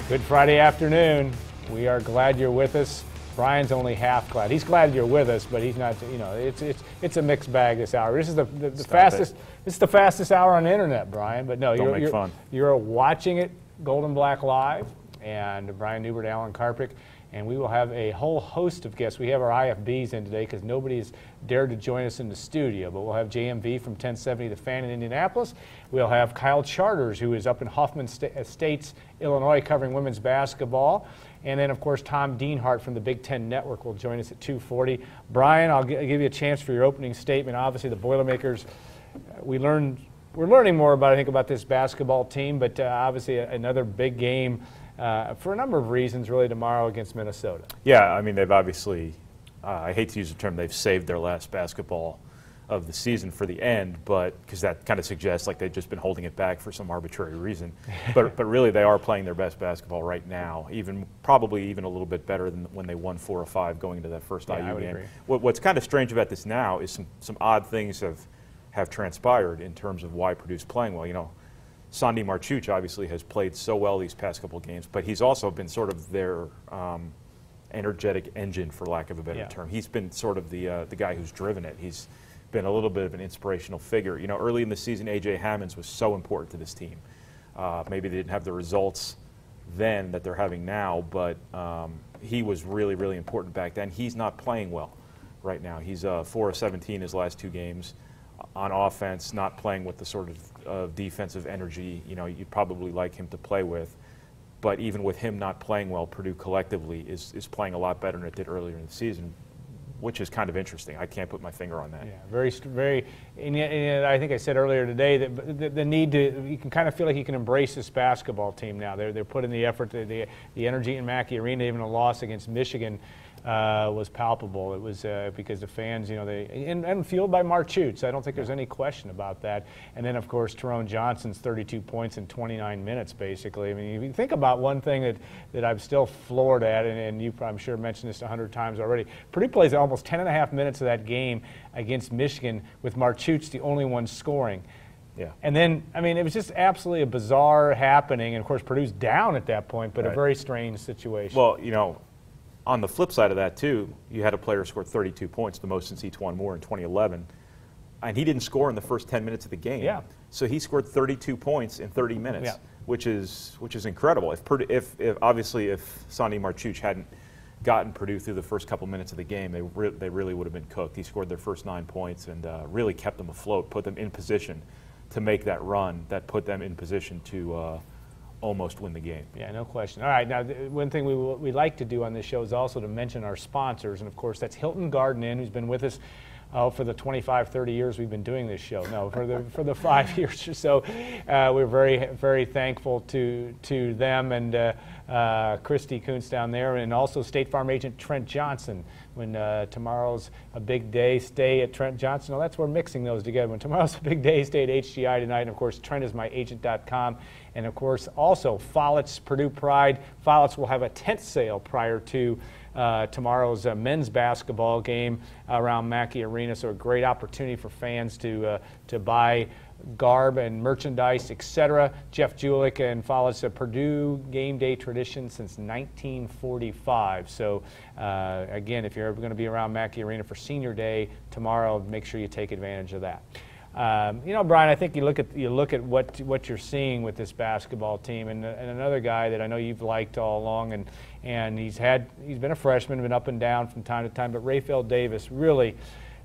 Good Friday afternoon. We are glad you're with us. Brian's only half glad. He's glad you're with us, but he's not. You know, it's a mixed bag this hour. This is the fastest. This is the fastest hour on the internet, Brian. But no, you're watching it Golden Black Live, and Brian Newbert, Alan Karpick, and we will have a whole host of guests. We have our IFBs in today because nobody's dared to join us in the studio, but we'll have JMV from 1070 The Fan in Indianapolis. We'll have Kyle Charters, who is up in Hoffman Estates, Illinois, covering women's basketball. And then, of course, Tom Dienhart from the Big Ten Network will join us at 2:40. Brian, I'll give you a chance for your opening statement. Obviously, the Boilermakers, we're learning more about, I think, about this basketball team, but obviously another big game for a number of reasons, really, tomorrow against Minnesota. Yeah, I mean, they've obviously, I hate to use the term, they've saved their last basketball of the season for the end, but because that kind of suggests like they've just been holding it back for some arbitrary reason. but really, they are playing their best basketball right now, probably even a little bit better than when they won 4 or 5 going into that first IU game. Agree. What's kind of strange about this now is some odd things have transpired in terms of why Purdue's playing well. You know, Sandy Marchuch obviously has played so well these past couple games, but he's also been sort of their energetic engine, for lack of a better term. He's been sort of the guy who's driven it. He's been a little bit of an inspirational figure. You know, early in the season, A.J. Hammonds was so important to this team. Maybe they didn't have the results then that they're having now, but he was really, really important back then. He's not playing well right now. He's 4 of 17 his last 2 games on offense, not playing with the sort of defensive energy, you know, you'd probably like him to play with. But even with him not playing well, Purdue collectively is playing a lot better than it did earlier in the season, which is kind of interesting. I can't put my finger on that. Yeah, very, and I think I said earlier today that the need to, you can kind of feel like you can embrace this basketball team now. They're putting the effort, the energy in Mackey Arena. Even a loss against Michigan was palpable. It was because the fans, you know, and fueled by Marchuch. I don't think there's any question about that. And then, of course, Tyrone Johnson's 32 points in 29 minutes, basically. I mean, if you think about one thing that I'm still floored at, and you, I'm sure, mentioned this 100 times already, Purdue plays almost 10 and a half minutes of that game against Michigan with Marchuch the only one scoring. Yeah. And then, I mean, it was just absolutely a bizarre happening. And, of course, Purdue's down at that point, but a very strange situation. Well, you know, on the flip side of that, too, you had a player score 32 points, the most since E'Twaun Moore in 2011, and he didn't score in the first 10 minutes of the game. Yeah. So he scored 32 points in 30 minutes, which is incredible. If obviously if Sandy Marchuch hadn't gotten Purdue through the first couple minutes of the game, they really would have been cooked. He scored their first 9 points and really kept them afloat, put them in position to make that run that put them in position to almost win the game. Yeah, no question. All right, now one thing we like to do on this show is also to mention our sponsors, and of course that's Hilton Garden Inn, who's been with us for the 25, 30 years we've been doing this show. No, for the 5 years or so. We're very, very thankful to them and Christy Kuntz down there, and also State Farm agent Trent Johnson. When tomorrow's a big day, stay at Trent Johnson. No, that's we're mixing those together. When tomorrow's a big day, stay at HGI tonight. And of course, TrentIsMyAgent.com. And of course, also Follett's Purdue Pride. Follett's will have a tent sale prior to tomorrow's men's basketball game around Mackey Arena. So a great opportunity for fans to buy garb and merchandise, etc. Jeff Julich and Follett's a Purdue game day tradition since 1945. So again, if you're ever going to be around Mackey Arena for Senior Day tomorrow, make sure you take advantage of that. You know, Brian, I think you look at what you're seeing with this basketball team, and another guy that I know you've liked all along, and he's been a freshman, been up and down from time to time, but Raphael Davis really.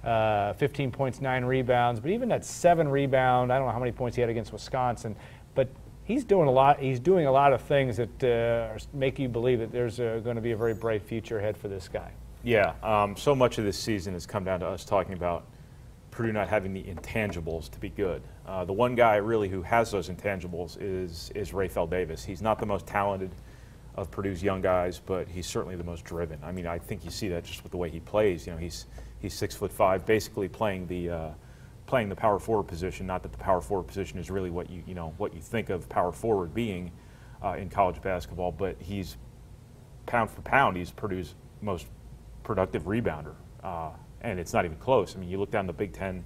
15 points, 9 rebounds, but even that 7 rebound, I don't know how many points he had against Wisconsin, but he's doing a lot. He's doing a lot of things that make you believe that there's going to be a very bright future ahead for this guy. Yeah, so much of this season has come down to us talking about Purdue not having the intangibles to be good. The one guy really who has those intangibles is Raphael Davis. He's not the most talented of Purdue's young guys, but he's certainly the most driven. I mean, I think you see that just with the way he plays. You know, he's 6'5", basically playing the power forward position. Not that the power forward position is really what you think of power forward being in college basketball, but he's pound for pound, he's Purdue's most productive rebounder, and it's not even close. I mean, you look down the Big Ten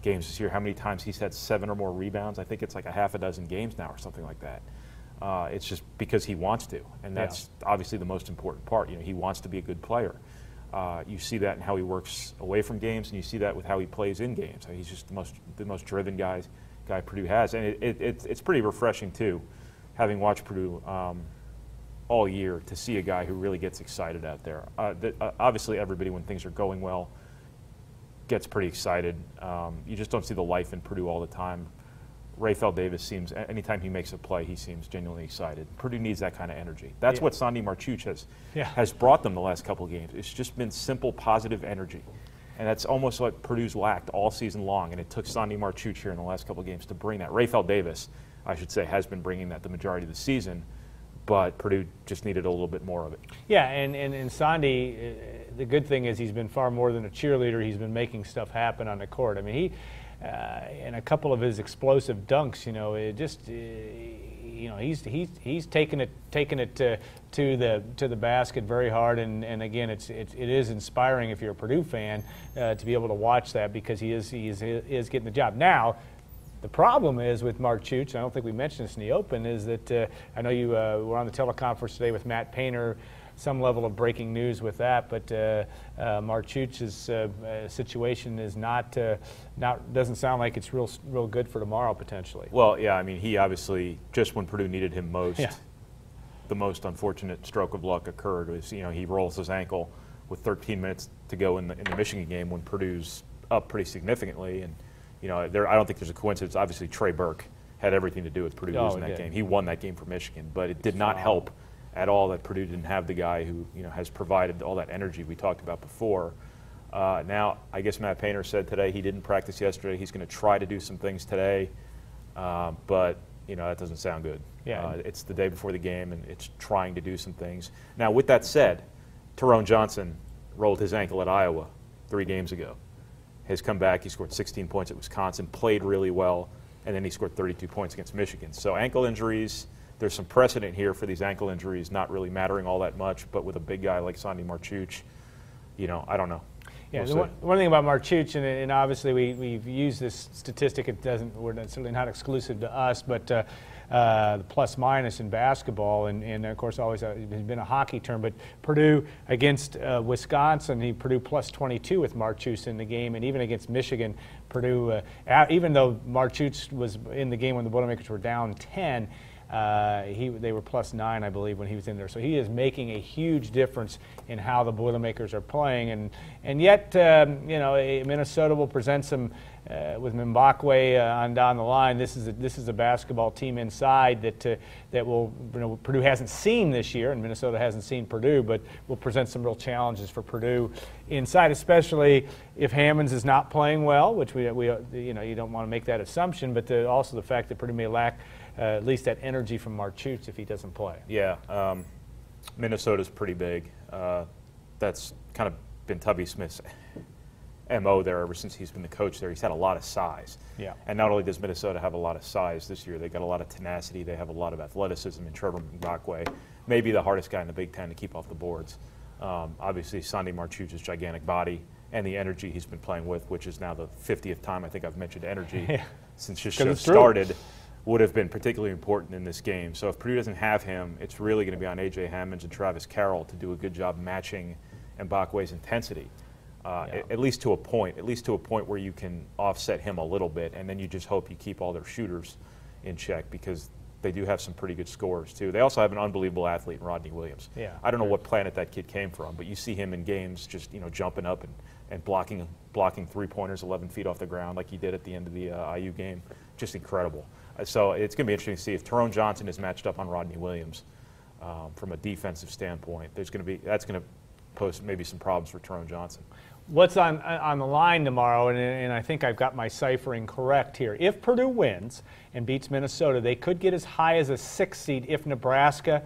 games this year, how many times he's had 7 or more rebounds? I think it's like a half a dozen games now or something like that. It's just because he wants to, and that's obviously the most important part. He wants to be a good player. You see that in how he works away from games, and you see that with how he plays in games. He's just the most driven guy Purdue has, and it's pretty refreshing too, having watched Purdue all year, to see a guy who really gets excited out there. Obviously, everybody, when things are going well, gets pretty excited. You just don't see the life in Purdue all the time. Rayfeld Davis seems, anytime he makes a play, he seems genuinely excited. Purdue needs that kind of energy. That's what Sandy Marchuch has brought them the last couple of games. It's just been simple, positive energy. And that's almost what Purdue's lacked all season long, and it took Sandy Marchuch here in the last couple of games to bring that. Rayfeld Davis, I should say, has been bringing that the majority of the season, but Purdue just needed a little bit more of it. Yeah, and Sandy, the good thing is he's been far more than a cheerleader. He's been making stuff happen on the court. I mean, and a couple of his explosive dunks, he's taken it to the basket very hard, and again, it is inspiring if you're a Purdue fan to be able to watch that, because he is getting the job. Now, the problem is with Marchuch, I don't think we mentioned this in the open, is that I know you were on the teleconference today with Matt Painter, some level of breaking news with that, but Marchuch's situation is doesn't sound like it's real good for tomorrow potentially. Well, yeah, I mean, he obviously, just when Purdue needed him most, the most unfortunate stroke of luck occurred. Was, he rolls his ankle with 13 minutes to go in the Michigan game when Purdue's up pretty significantly, and I don't think there's a coincidence. Obviously, Trey Burke had everything to do with Purdue losing that game. He won that game for Michigan, but it did not help at all that Purdue didn't have the guy who has provided all that energy we talked about before. Now, I guess Matt Painter said today he didn't practice yesterday. He's going to try to do some things today, but that doesn't sound good. Yeah. It's the day before the game, and it's trying to do some things. Now, with that said, Tyrone Johnson rolled his ankle at Iowa 3 games ago. Has come back. He scored 16 points at Wisconsin, played really well, and then he scored 32 points against Michigan. So ankle injuries, there's some precedent here for these ankle injuries not really mattering all that much, but with a big guy like Sandy Marchuch, I don't know. Yeah, one thing about Marchuch, and obviously we've used this statistic. We're certainly not exclusive to us, but the plus minus in basketball, and of course always has been a hockey term. But Purdue against Wisconsin, Purdue plus 22 with Marchuch in the game, and even against Michigan, Purdue, even though Marchuch was in the game when the Boilermakers were down 10. They were plus 9, I believe, when he was in there. So he is making a huge difference in how the Boilermakers are playing, and yet Minnesota will present some with Mbakwe on down the line. This is a basketball team inside that will Purdue hasn't seen this year, and Minnesota hasn't seen Purdue, but will present some real challenges for Purdue inside, especially if Hammonds is not playing well, which we you don't want to make that assumption, but also the fact that Purdue may lack at least that energy from Marchuch if he doesn't play. Yeah, Minnesota's pretty big. That's kind of been Tubby Smith's MO there ever since he's been the coach there. He's had a lot of size. Yeah. And not only does Minnesota have a lot of size this year, they've got a lot of tenacity. They have a lot of athleticism in Trevor Mbakwe, maybe the hardest guy in the Big Ten to keep off the boards. Obviously, Sandy Marchuch's gigantic body and the energy he's been playing with, which is now the 50th time I think I've mentioned energy since this show started, would have been particularly important in this game. So if Purdue doesn't have him, it's really going to be on A.J. Hammonds and Travis Carroll to do a good job matching Mbakwe's intensity, at least to a point where you can offset him a little bit, and then you just hope you keep all their shooters in check, because they do have some pretty good scorers too. They also have an unbelievable athlete in Rodney Williams. Yeah. I don't know what planet that kid came from, but you see him in games just jumping up and blocking 3-pointers 11 feet off the ground like he did at the end of the IU game. Just incredible. So it's going to be interesting to see if Tyrone Johnson is matched up on Rodney Williams from a defensive standpoint. That's going to pose maybe some problems for Tyrone Johnson. What's on the line tomorrow, and I think I've got my ciphering correct here. If Purdue wins and beats Minnesota, they could get as high as a 6 seed if Nebraska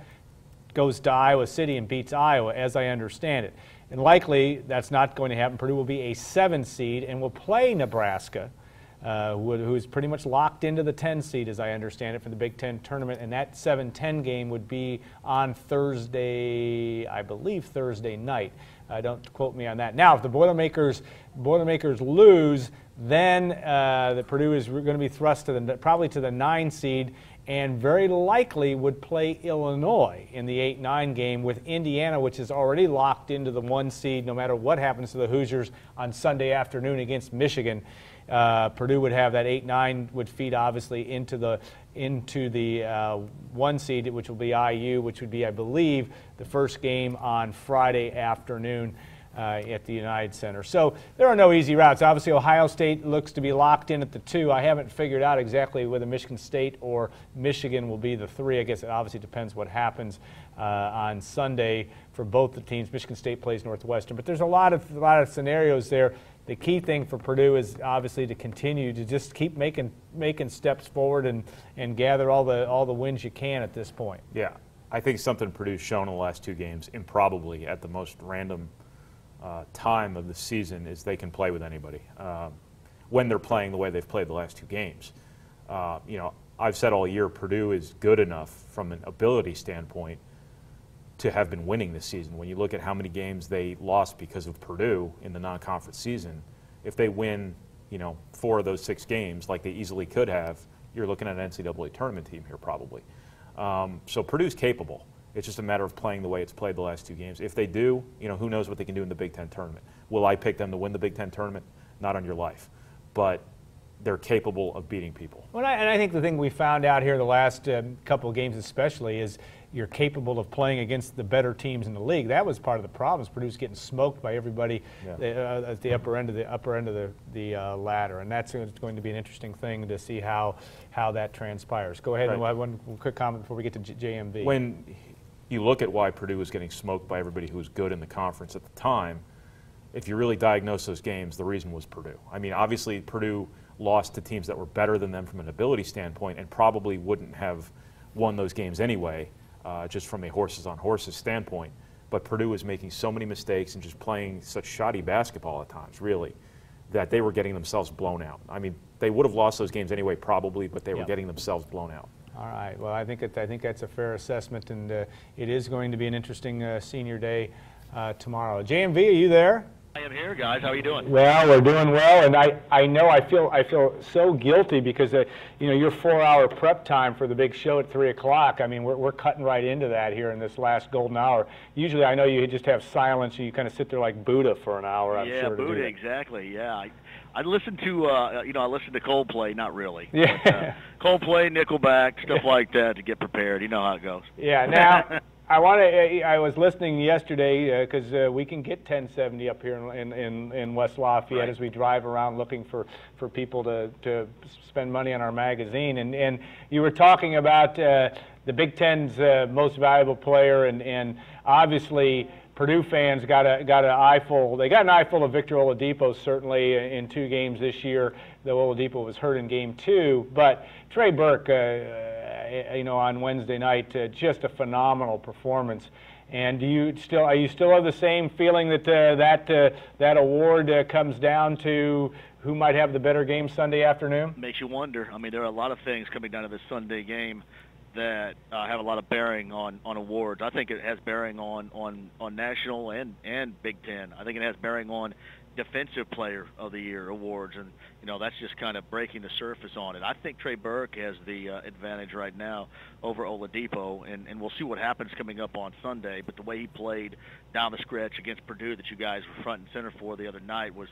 goes to Iowa City and beats Iowa, as I understand it. And likely that's not going to happen. Purdue will be a 7 seed and will play Nebraska, who is pretty much locked into the 10 seed, as I understand it, for the Big Ten tournament. And that 7-10 game would be on Thursday, I believe Thursday night. Don't quote me on that. Now, if the Boilermakers lose, then the Purdue is going to be thrust probably to the 9 seed, and very likely would play Illinois in the 8-9 game, with Indiana, which is already locked into the 1 seed no matter what happens to the Hoosiers on Sunday afternoon against Michigan. Purdue would have that 8-9, would feed obviously into the 1 seed, which will be IU, which would be, I believe, the first game on Friday afternoon at the United Center. So there are no easy routes. Obviously, Ohio State looks to be locked in at the 2. I haven't figured out exactly whether Michigan State or Michigan will be the 3. I guess it obviously depends what happens on Sunday for both the teams. Michigan State plays Northwestern, but there's a lot of scenarios there. The key thing for Purdue is obviously to continue to just keep making steps forward and gather all the wins you can at this point. Yeah, I think something Purdue's shown in the last 2 games, improbably at the most random time of the season, is they can play with anybody when they're playing the way they've played the last 2 games. I've said all year Purdue is good enough from an ability standpoint to have been winning this season. When you look at how many games they lost because of Purdue in the non-conference season, if they win, 4 of those 6 games like they easily could have, you're looking at an NCAA tournament team here probably. So Purdue's capable. It's just a matter of playing the way it's played the last 2 games. If they do, who knows what they can do in the Big Ten tournament. Will I pick them to win the Big Ten tournament? Not on your life. But they're capable of beating people. Well, and I think the thing we found out here the last couple of games especially is you're capable of playing against the better teams in the league. That was part of the problem. Purdue's getting smoked by everybody at the upper end of the ladder, and that's going to be an interesting thing to see how that transpires. Go ahead, and we'll have one quick comment before we get to JMV. When you look at why Purdue was getting smoked by everybody who was good in the conference at the time, if you really diagnose those games, the reason was Purdue. I mean, obviously Purdue lost to teams that were better than them from an ability standpoint and probably wouldn't have won those games anyway, just from a horses-on-horses standpoint. But Purdue was making so many mistakes and just playing such shoddy basketball at times, really, that they were getting themselves blown out. I mean, they would have lost those games anyway probably, but they were getting themselves blown out. All right. Well, I think that's a fair assessment, and it is going to be an interesting senior day tomorrow. JMV, are you there? I am here, guys. How are you doing? Well, we're doing well, and I know I feel so guilty because your 4-hour prep time for the big show at 3 o'clock. I mean, we're cutting right into that here in this last golden hour. Usually, I know you just have silence, and you kind of sit there like Buddha for an hour. I'm sure. Buddha, exactly. Yeah, I listen to I listen to Coldplay, not really. Yeah, but, Coldplay, Nickelback, stuff like that to get prepared. You know how it goes. Yeah. Now. I was listening yesterday because we can get 1070 up here in West Lafayette as we drive around looking for people to spend money on our magazine. And you were talking about the Big Ten's most valuable player, and obviously Purdue fans got an eyeful. They got an eyeful of Victor Oladipo certainly in 2 games this year, though Oladipo was hurt in game 2. But Trey Burke, on Wednesday night, just a phenomenal performance. And are you still of the same feeling that that award comes down to who might have the better game Sunday afternoon? Makes you wonder. I mean, there are a lot of things coming down to this Sunday game that have a lot of bearing on awards. I think it has bearing on national and Big Ten. I think it has bearing on Defensive Player of the Year awards, and that's just kind of breaking the surface on it. I think Trey Burke has the advantage right now over Oladipo, and we'll see what happens coming up on Sunday. But the way he played down the stretch against Purdue that you guys were front and center for the other night was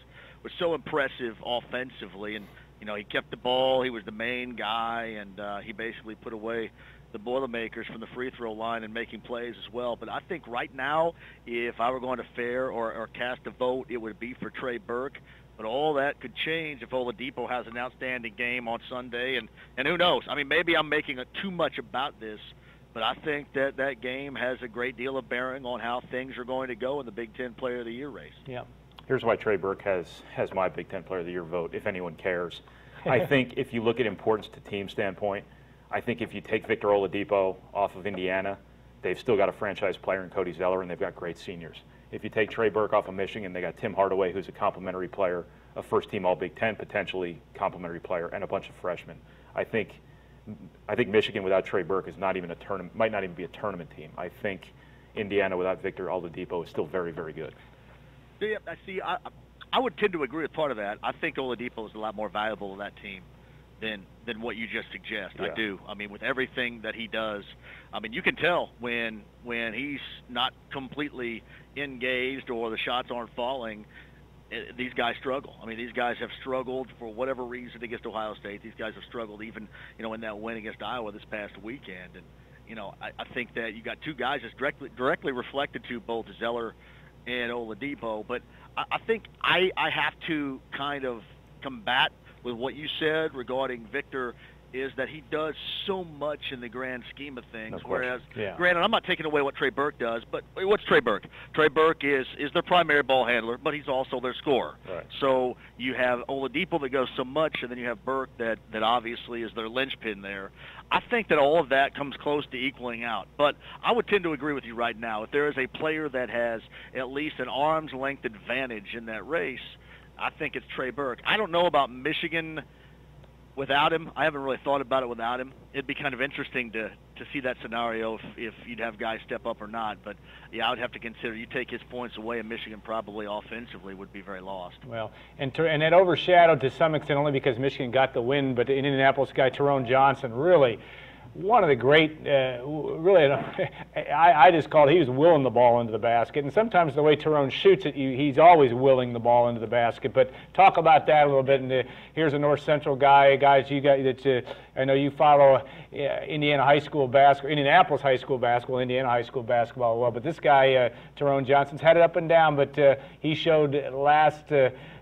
so impressive offensively, and he kept the ball. He was the main guy, and he basically put away the Boilermakers from the free throw line and making plays as well. But I think right now, if I were going to fair or cast a vote, it would be for Trey Burke. But all that could change if Oladipo has an outstanding game on Sunday, and who knows? I mean, maybe I'm making too much about this, but I think that game has a great deal of bearing on how things are going to go in the Big Ten Player of the Year race. Yeah. Here's why Trey Burke has my Big Ten Player of the Year vote, if anyone cares. I think if you look at importance to team standpoint, I think if you take Victor Oladipo off of Indiana, they've still got a franchise player in Cody Zeller, and they've got great seniors. If you take Trey Burke off of Michigan, they got Tim Hardaway, who's a complimentary player, a first-team All-Big Ten potentially complimentary player, and a bunch of freshmen. I think Michigan without Trey Burke is not even might not even be a tournament team. I think Indiana without Victor Oladipo is still very, very good. Yeah, I would tend to agree with part of that. I think Oladipo is a lot more valuable to that team than what you just suggest. Yeah. I do. I mean, with everything that he does, I mean, you can tell when he's not completely engaged or the shots aren't falling. These guys struggle. I mean, these guys have struggled for whatever reason against Ohio State. These guys have struggled even, in that win against Iowa this past weekend. And, I think that you got two guys that's directly reflected to both Zeller and Oladipo. But I think I have to kind of combat with what you said regarding Victor is that he does so much in the grand scheme of things. No question. Whereas, Yeah. granted, I'm not taking away what Trey Burke does, but what's Trey Burke? Trey Burke is their primary ball handler, but he's also their scorer. Right. So you have Oladipo that goes so much, and then you have Burke that obviously is their linchpin there. I think that all of that comes close to equaling out. But I would tend to agree with you right now. If there is a player that has at least an arm's length advantage in that race, I think it's Trey Burke. I don't know about Michigan without him. I haven't really thought about it without him. It'd be kind of interesting to see that scenario if you'd have guys step up or not. But, yeah, I would have to consider you take his points away, and Michigan probably offensively would be very lost. Well, and that overshadowed to some extent only because Michigan got the win, but the Indianapolis guy, Tyrone Johnson, really one of the great, really, I just called he was willing the ball into the basket. And sometimes the way Tyrone shoots it, he's always willing the ball into the basket. But talk about that a little bit. And here's a North Central guy, guys, you got that I know you follow Indianapolis high school basketball, Indiana high school basketball well. But this guy, Tyrone Johnson's had it up and down. But he showed last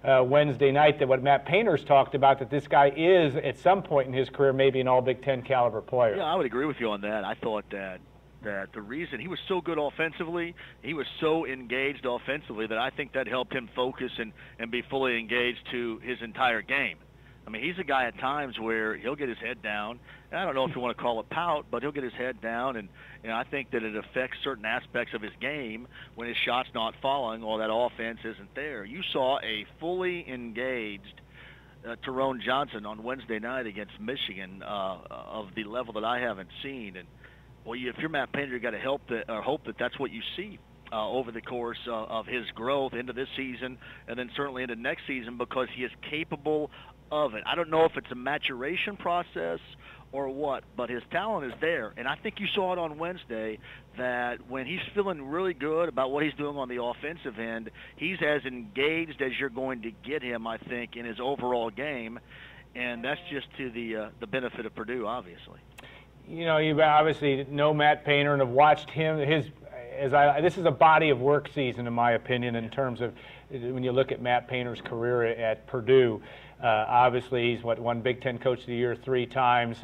Wednesday night that what Matt Painter's talked about, that this guy is at some point in his career maybe an All Big Ten caliber player. Yeah, I would agree with you on that. I thought that the reason he was so good offensively, he was so engaged offensively that I think that helped him focus and be fully engaged to his entire game. I mean, he's a guy at times where he'll get his head down. And I don't know if you want to call it pout, but he'll get his head down, and I think that it affects certain aspects of his game when his shot's not falling or that offense isn't there. You saw a fully engaged Tyrone Johnson on Wednesday night against Michigan of the level that I haven't seen. And well, if you're Matt Painter, you got to hope that that's what you see over the course of his growth into this season and then certainly into next season, because he is capable of it. I don't know if it's a maturation process or what, but his talent is there. And I think you saw it on Wednesday that when he's feeling really good about what he's doing on the offensive end, he's as engaged as you're going to get him, I think, in his overall game. And that's just to the benefit of Purdue, obviously. You know, you obviously know Matt Painter and have watched him. This is a body of work season, in my opinion, in terms of when you look at Matt Painter's career at Purdue. Obviously, he's won Big Ten Coach of the Year 3 times.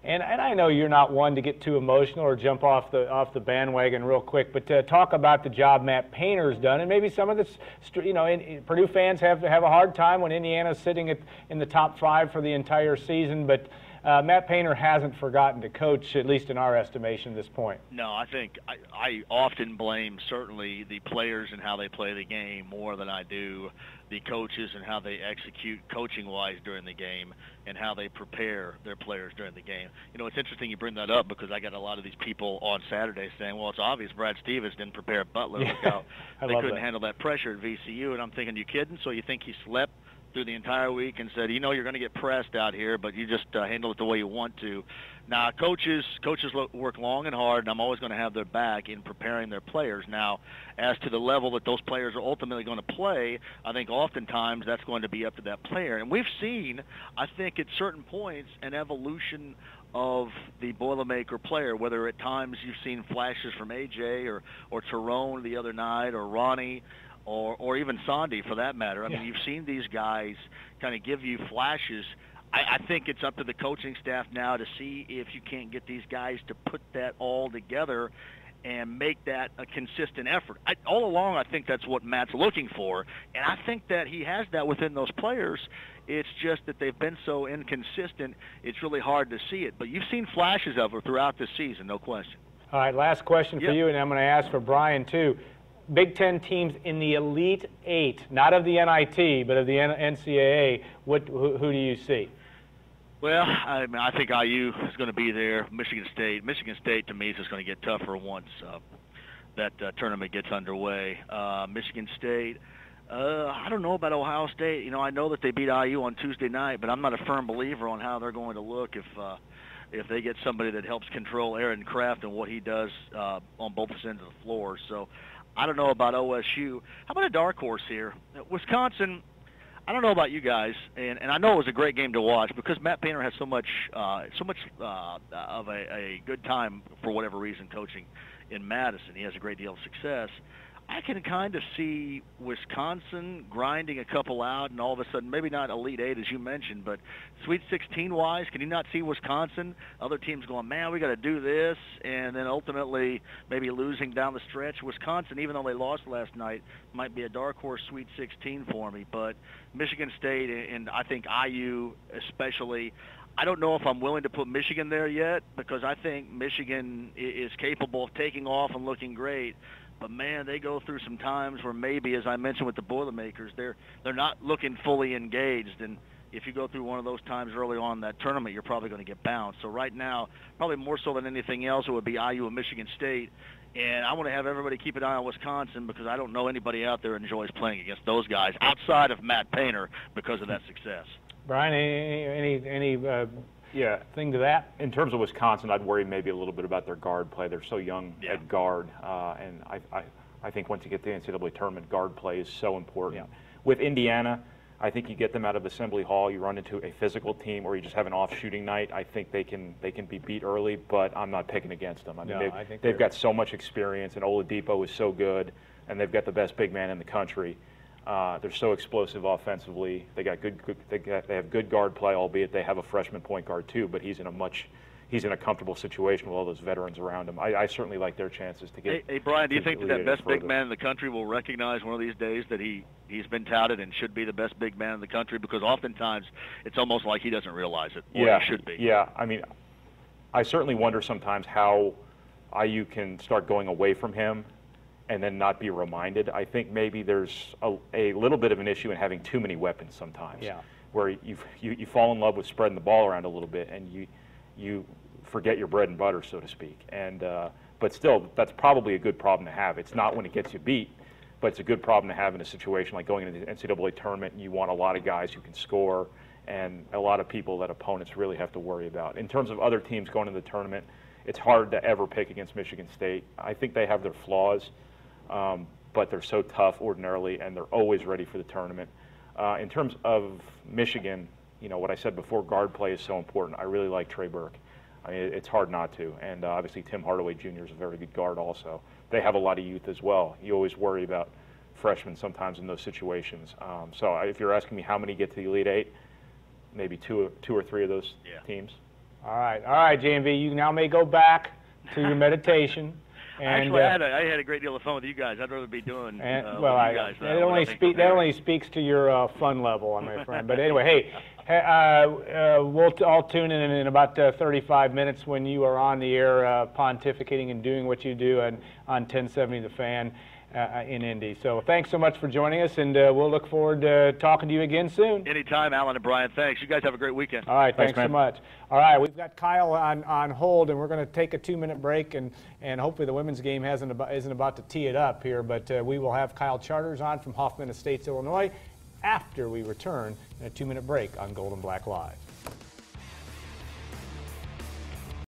And I know you're not one to get too emotional or jump off the bandwagon real quick, but talk about the job Matt Painter's done, and maybe some of this, Purdue fans have a hard time when Indiana's sitting in the top 5 for the entire season, but Matt Painter hasn't forgotten to coach, at least in our estimation, at this point. No, I think I often blame certainly the players and how they play the game more than I do the coaches and how they execute coaching-wise during the game and how they prepare their players during the game. You know, it's interesting you bring that up because I got a lot of these people on Saturday saying, well, it's obvious Brad Stevens didn't prepare Butler. Look how they couldn't handle that pressure at VCU. And I'm thinking, you kidding? So you think he slept through the entire week and said, you're going to get pressed out here, but you just handle it the way you want to. Now, coaches work long and hard, and I'm always going to have their back in preparing their players. Now, as to the level that those players are ultimately going to play, I think oftentimes that's going to be up to that player. And we've seen, I think, at certain points, an evolution of the Boilermaker player, whether at times you've seen flashes from A.J. or Tyrone the other night or Ronnie, or even Sandy for that matter. I mean, you've seen these guys kind of give you flashes. I think it's up to the coaching staff now to see if you can't get these guys to put that all together and make that a consistent effort. All along, I think that's what Matt's looking for, and I think that he has that within those players. It's just that they've been so inconsistent, it's really hard to see it. But you've seen flashes of it throughout this season, no question. All right, last question for you, and I'm going to ask for Brian, too. Big Ten teams in the Elite 8, not of the NIT, but of the NCAA, who do you see? Well, I think IU is going to be there. Michigan State, to me, is just going to get tougher once that tournament gets underway. Michigan State, I don't know about Ohio State. You know, I know that they beat IU on Tuesday night, but I'm not a firm believer on how they're going to look if they get somebody that helps control Aaron Kraft and what he does on both ends of the floor. So I don't know about OSU. How about a dark horse here? Wisconsin, I don't know about you guys, and I know it was a great game to watch because Matt Painter has so much of a good time for whatever reason coaching in Madison. He has a great deal of success. I can kind of see Wisconsin grinding a couple out, and all of a sudden, maybe not Elite Eight as you mentioned, but Sweet 16 wise, can you not see Wisconsin? Other teams going, man, we got to do this, and then ultimately maybe losing down the stretch. Wisconsin, even though they lost last night, might be a dark horse Sweet 16 for me. But Michigan State and I think IU especially. I don't know if I'm willing to put Michigan there yet because I think Michigan is capable of taking off and looking great. But, man, they go through some times where maybe, as I mentioned with the Boilermakers, they're not looking fully engaged. And if you go through one of those times early on in that tournament, you're probably going to get bounced. So right now, probably more so than anything else, it would be IU and Michigan State. And I want to have everybody keep an eye on Wisconsin because I don't know anybody out there enjoys playing against those guys outside of Matt Painter because of that success. Brian, any thing to that? In terms of Wisconsin, I'd worry maybe a little bit about their guard play. They're so young at guard, and I think once you get to the NCAA tournament, guard play is so important. Yeah. With Indiana, I think you get them out of Assembly Hall, you run into a physical team, or you just have an off shooting night. I think they can be beat early, but I'm not picking against them. I mean, they've got so much experience, and Oladipo is so good, and they've got the best big man in the country. They're so explosive offensively. They have good guard play, albeit they have a freshman point guard too. But he's in a comfortable situation with all those veterans around him. I certainly like their chances to get. Hey Brian, do you think that best big man in the country will recognize one of these days that he's been touted and should be the best big man in the country? Because oftentimes it's almost like he doesn't realize it. Or he should be. Yeah. I mean, I certainly wonder sometimes how IU can start going away from him and then not be reminded. I think maybe there's a little bit of an issue in having too many weapons sometimes, where you fall in love with spreading the ball around a little bit, and you forget your bread and butter, so to speak. And but still, that's probably a good problem to have. It's not when it gets you beat, but it's a good problem to have in a situation like going into the NCAA tournament. And you want a lot of guys who can score, and a lot of people that opponents really have to worry about. In terms of other teams going into the tournament, it's hard to ever pick against Michigan State. I think they have their flaws. But they're so tough ordinarily, and they're always ready for the tournament. In terms of Michigan, what I said before, guard play is so important. I really like Trey Burke. I mean, it's hard not to. And obviously Tim Hardaway Jr. is a very good guard also. They have a lot of youth as well. You always worry about freshmen sometimes in those situations. So if you're asking me how many get to the Elite Eight, maybe two or three of those teams. All right, JMV, you now may go back to your meditation. Actually, I had a great deal of fun with you guys. I'd rather be doing with you guys. That only speaks to your fun level, my friend. But anyway, we'll all tune in about 35 minutes when you are on the air pontificating and doing what you do on 1070 The Fan in Indy. So thanks so much for joining us, and we'll look forward to talking to you again soon. Anytime, Alan and Brian. Thanks. You guys have a great weekend. All right, thanks so much. All right, we've got Kyle on hold, and we're going to take a 2-minute break, and hopefully the women's game isn't about to tee it up here, but we will have Kyle Charters on from Hoffman Estates, Illinois, after we return in a 2-minute break on Gold and Black Live.